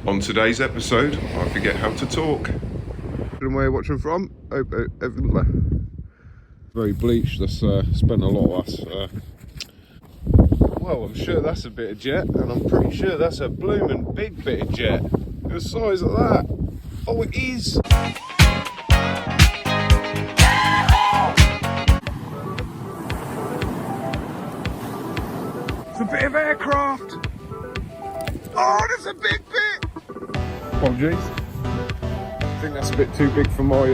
On today's episode, I forget how to talk. Where you're watching from? Very bleached. That's spent a lot of us. Well, I'm sure that's a bit of jet, and I'm pretty sure that's a blooming big bit of jet. The size of that. Oh, it is. It's a bit of aircraft. Oh, that's a big bit. Apologies. I think that's a bit too big for my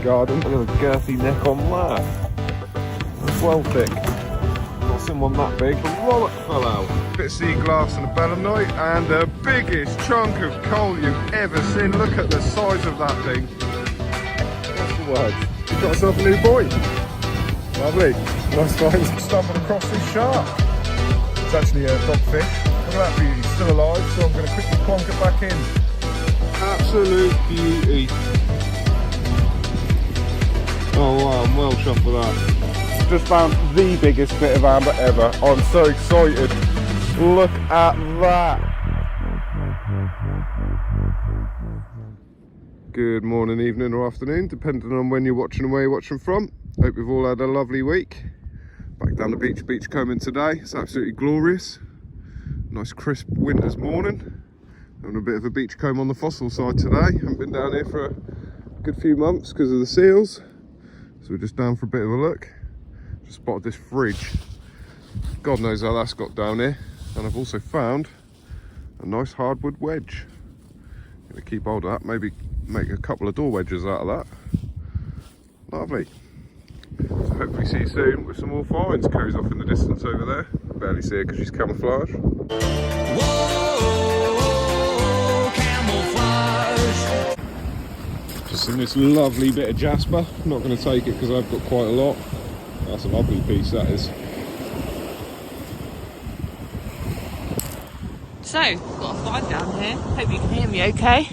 garden. Look at the girthy neck on that. That's well thick. Not seen one that big. The wallet fell out. Bit of sea glass and a belemnite, and the biggest chunk of coal you've ever seen. Look at the size of that thing. What's the word? You've got yourself a new boy. Lovely. Nice find. Stumbled across this shark. It's actually a dogfish. Look at that beauty. It's still alive, so I'm going to quickly plonk it back in. Absolute beauty. Oh wow, I'm well chuffed with that. Just found the biggest bit of amber ever. I'm so excited. Look at that. Good morning, evening or afternoon, depending on when you're watching and where you're watching from. Hope you've all had a lovely week. Back down the beach combing today. It's absolutely glorious. Nice crisp winter's morning. Having a bit of a beach comb on the fossil side today. Haven't been down here for a good few months because of the seals. So we're just down for a bit of a look. Just spotted this fridge. God knows how that's got down here. And I've also found a nice hardwood wedge. Gonna keep hold of that, maybe make a couple of door wedges out of that. Lovely. So hopefully see you soon with some more finds. Kerry's off in the distance over there. Barely see her because she's camouflage. Just in this lovely bit of jasper. I'm not going to take it because I've got quite a lot. That's a lovely piece, that is. So, got a find down here. Hope you can hear me okay.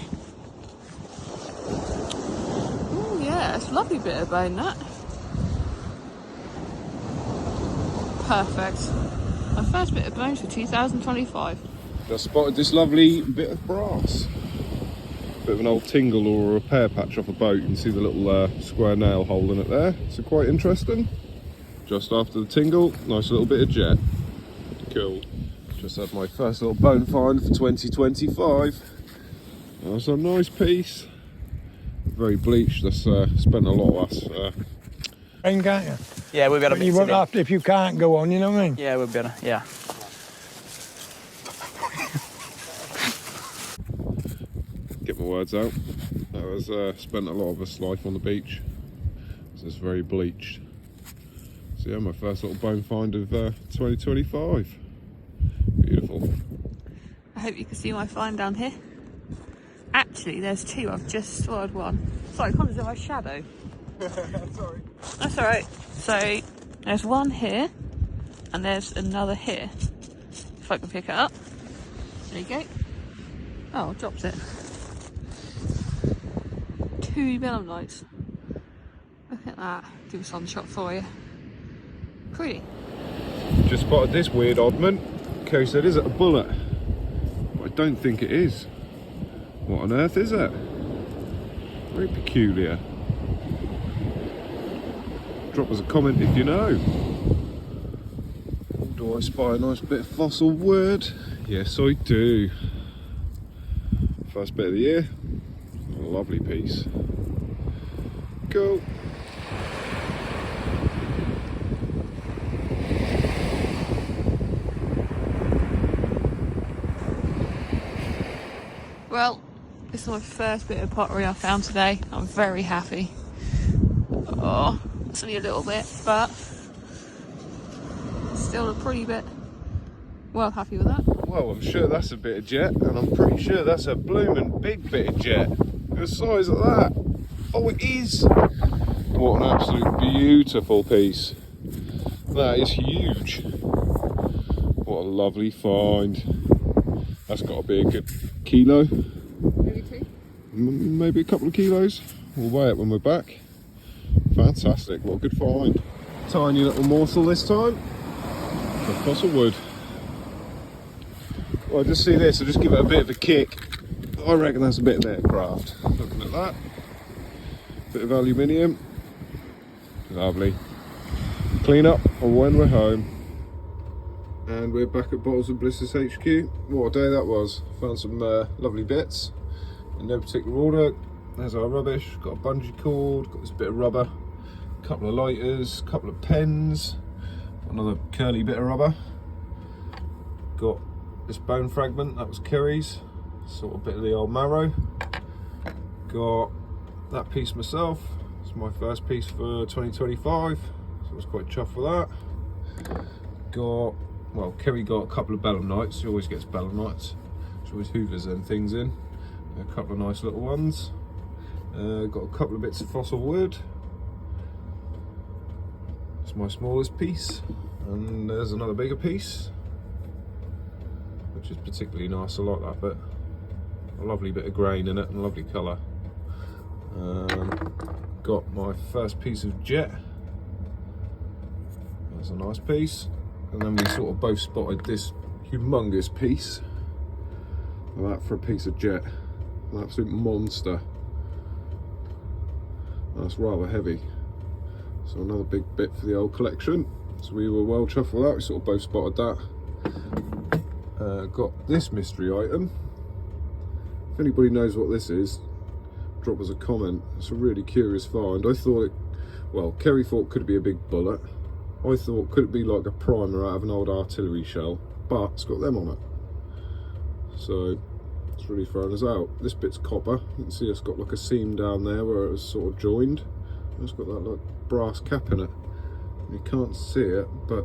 Oh yeah, it's a lovely bit of bone, that. Perfect. My first bit of bones for 2025. Just spotted this lovely bit of brass. Bit of an old tingle or a repair patch off a boat. You can see the little square nail hole in it there. So quite interesting. Just after the tingle, nice little bit of jet. Cool. Just had my first little bone find for 2025. That's a nice piece. Very bleached. That's spent a lot of us. Can't you? Yeah, we'll be able to You mix won't it in. have to if you can't go on, you know what I mean? Yeah, we'll be able to, yeah. Get my words out. That was spent a lot of us life on the beach. So it's very bleached. So yeah, my first little bone find of 2025. Beautiful. I hope you can see my find down here. Actually, there's two. I've just spotted one. Sorry, can't see my shadow. Sorry. That's alright. So, there's one here, and there's another here. If I can pick it up. There you go. Oh, dropped it. 2 belemnites. Look at that. Do a sun shot for you. Pretty. Just spotted this weird oddment. Kerry said, is it a bullet? But I don't think it is. What on earth is it? Very peculiar. Drop us a comment if you know. Do I spy a nice bit of fossil wood? Yes, I do. First bit of the year. A lovely piece. Cool. Well, this is my first bit of pottery I found today. I'm very happy. Oh, it's only a little bit, but still a pretty bit. Well, happy with that. Well, I'm sure that's a bit of jet, and I'm pretty sure that's a blooming big bit of jet. The size of that. Oh, it is. What an absolute beautiful piece. That is huge. What a lovely find. That's got to be a good kilo. Maybe 2? Maybe a couple of kilos. We'll weigh it when we're back. Fantastic, what a good find. Tiny little morsel this time. A fossil wood. Well, just see this, I'll just give it a bit of a kick. I reckon that's a bit of aircraft. Looking at that. Bit of aluminium. Lovely. Clean up on when we're home. And we're back at Bottles and Blisters HQ. What a day that was. Found some lovely bits in no particular order. There's our rubbish. Got a bungee cord, got this bit of rubber, a couple of lighters, a couple of pens, another curly bit of rubber. Got this bone fragment, that was Kerry's, sort of bit of the old marrow. Got that piece myself. It's my first piece for 2025, so I was quite chuffed with that. Got, well, Kerry got a couple of Belemnites. She always gets Belemnites. She always hoovers them things in. A couple of nice little ones. Got a couple of bits of fossil wood. It's my smallest piece. And there's another bigger piece, which is particularly nice. I like that bit. A lovely bit of grain in it and a lovely colour. Got my first piece of jet. That's a nice piece. And then we sort of both spotted this humongous piece of that for a piece of jet. An absolute monster. That's rather heavy. So another big bit for the old collection. So we were well chuffed with that. We sort of both spotted that. Got this mystery item. If anybody knows what this is, drop us a comment. It's a really curious find. I thought it, well, Kerry thought could it be a big bullet. I thought could it be like a primer out of an old artillery shell, but it's got them on it. So it's really thrown us out. This bit's copper. You can see it's got like a seam down there where it was sort of joined. It's got that like brass cap in it. You can't see it, but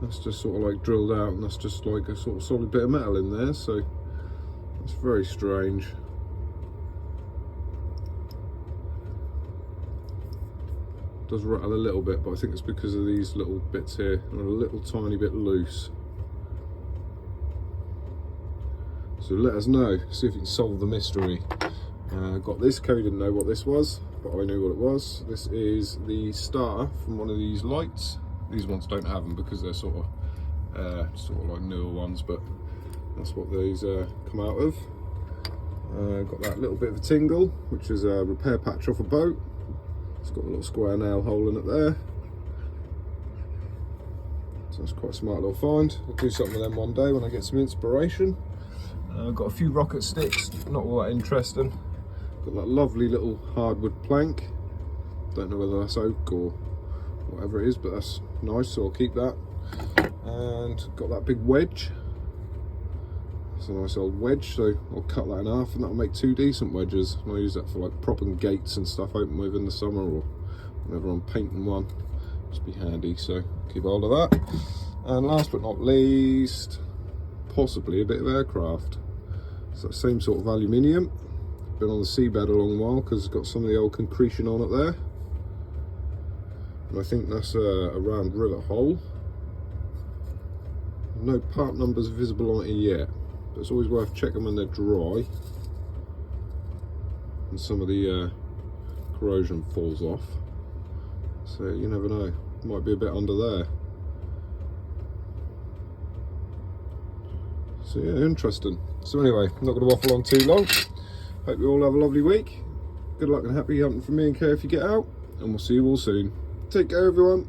that's just sort of like drilled out, and that's just like a sort of solid bit of metal in there. So it's very strange. Does rattle a little bit, but I think it's because of these little bits here. They're a little tiny bit loose. So let us know, see if you can solve the mystery. Got this, Kerry didn't know what this was, but I knew what it was. This is the starter from one of these lights. These ones don't have them because they're sort of like newer ones, but that's what these come out of. Got that little bit of a tingle, which is a repair patch off a boat. It's got a little square nail hole in it there. So that's quite a smart little find. I'll do something with them one day when I get some inspiration. Got a few rocket sticks, not all that interesting. Got that lovely little hardwood plank. Don't know whether that's oak or whatever it is, but that's nice, so I'll keep that. And got that big wedge. It's a nice old wedge, so I'll cut that in half and that'll make 2 decent wedges. And I'll use that for like propping gates and stuff open with in the summer, or whenever I'm painting one. Just be handy, so keep hold of that. And last but not least, possibly a bit of aircraft. It's that same sort of aluminium. Been on the seabed a long while because it's got some of the old concretion on it there. And I think that's a round rivet hole. No part numbers visible on it yet, but it's always worth checking when they're dry and some of the corrosion falls off. So you never know, might be a bit under there. So yeah, interesting. So anyway, I'm not going to waffle on too long. Hope you all have a lovely week. Good luck and happy hunting from me and Kay if you get out, and we'll see you all soon. Take care, everyone.